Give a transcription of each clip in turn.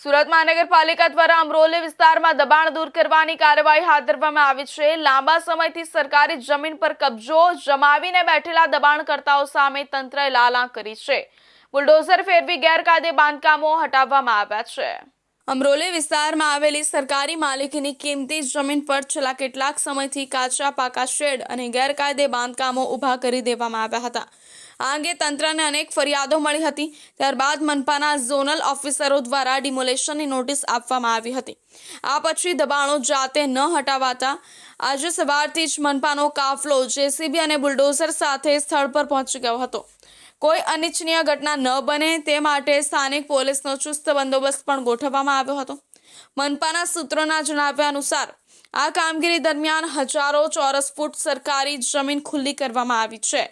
સુરત મહાનગરપાલિકા દ્વારા અમરોલી વિસ્તારમાં દબાણ દૂર કરવાની કાર્યવાહી હાથ ધરવામાં આવી છે। લાંબા સમયથી સરકારી જમીન પર કબજો જમાવીને બેઠેલા દબાણકર્તાઓ સામે તંત્રએ લાલાં કરી છે। બુલડોઝર ફેરવી ગેરકાયદે બાંધકામો હટાવવામાં આવ્યા છે। અમરોલી વિસ્તારમાં આવેલી સરકારી માલિકીની કિંમતી જમીન પર છેલ્લા કેટલાક સમયથી કાચા પાકા શેડ અને ગેરકાયદે બાંધકામો ઊભા કરી દેવામાં આવ્યા હતા। આ અંગે તંત્રને અનેક ફરિયાદો મળી હતી। ત્યારબાદ મનપાના ઝોનલ ઓફિસરો દ્વારા ડિમોલેશનની નોટિસ આપવામાં આવી હતી। આ પછી દબાણો જાતે ન હટાવાતા આજે સવારથી જ મનપાનો કાફલો જેસીબી અને બુલડોઝર સાથે સ્થળ પર પહોંચી ગયો હતો। કોઈ અનિચ્છનીય ઘટના ન બને તે માટે સ્થાનિક પોલીસનો ચુસ્ત બંદોબસ્ત પણ ગોઠવવામાં આવ્યો હતો। મનપાના સૂત્રોના જણાવ્યા અનુસાર આ કામગીરી દરમિયાન હજારો ચોરસ ફૂટ સરકારી જમીન ખુલ્લી કરવામાં આવી છે,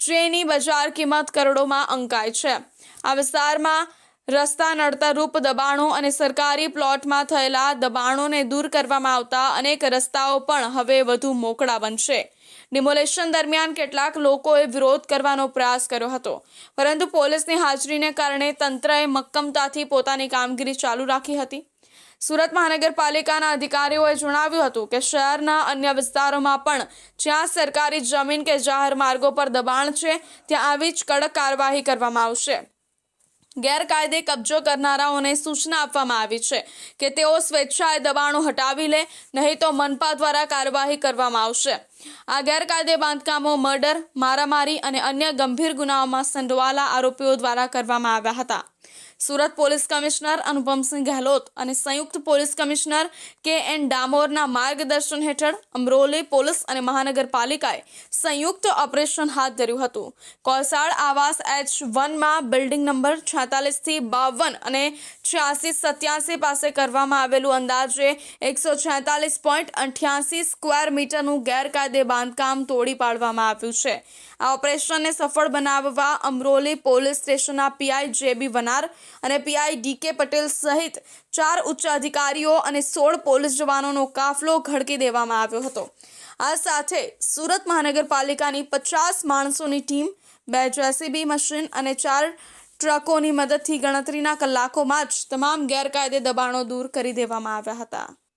જેની બજાર કિંમત કરોડોમાં અંકાય છે। આ વિસ્તારમાં રસ્તા નડતરરૂપ દબાણો અને સરકારી પ્લોટમાં થયેલા દબાણોને દૂર કરવામાં આવતા અનેક રસ્તાઓ પણ હવે વધુ મોકળા બનશે। ડિમોલેશન દરમિયાન કેટલાક લોકોએ વિરોધ કરવાનો પ્રયાસ કર્યો હતો, પરંતુ પોલીસની હાજરીને કારણે તંત્રએ મક્કમતાથી પોતાની કામગીરી ચાલુ રાખી હતી। સુરત મહાનગરપાલિકાના અધિકારીઓએ જણાવ્યું હતું કે શહેરના અન્ય વિસ્તારોમાં પણ જ્યાં સરકારી જમીન કે જાહેર માર્ગો પર દબાણ છે ત્યાં આવી જ કડક કાર્યવાહી કરવામાં આવશે। ગેરકાયદે કબજો કરનારાઓને સૂચના આપવામાં આવી છે કે તેઓ સ્વેચ્છાએ દબાણો હટાવી લે, નહીં તો મનપા દ્વારા કાર્યવાહી કરવામાં આવશે। આ ગેરકાયદે બાંધકામો મર્ડર, મારામારી અને અન્ય ગંભીર ગુનાઓમાં સંડોવાયેલા આરોપીઓ દ્વારા કરવામાં આવ્યા હતા। સુરત પોલીસ કમિશનર અનુપમસિંહ ગહેલોત અને સંયુક્ત પોલીસ કમિશનર કે.એન. ડામોરના માર્ગદર્શન હેઠળ અમરોલી પોલીસ અને મહાનગરપાલિકાએ સંયુક્ત ઓપરેશન હાથ ધર્યું હતું। કોલસાડ આવાસ H1માં બિલ્ડિંગ નંબર 46 થી 52 અને 86-87 પાસે કરવામાં આવેલું અંદાજે 146.88 સ્ક્વેર મીટરનું ગેરકાયદે બાંધકામ તોડી પાડવામાં આવ્યું છે। આ ઓપરેશનને સફળ બનાવવા અમરોલી પોલીસ સ્ટેશનના પીઆઈ જે.બી. વનાર અને પીઆઈ ડી.કે. પટેલ સહિત 4 ઉચ્ચ અધિકારીઓ અને 16 પોલીસ જવાનોનો કાફલો ઘડકી દેવામાં આવ્યો હતો। આ સાથે સુરત મહાનગરપાલિકાની 50 માણસોની ટીમ, 2 જેસીબી મશીન અને 4 ટ્રકોની મદદથી ગણતરીના કલાકોમાં જ તમામ ગેરકાયદે દબાણો દૂર કરી દેવામાં આવ્યા હતા।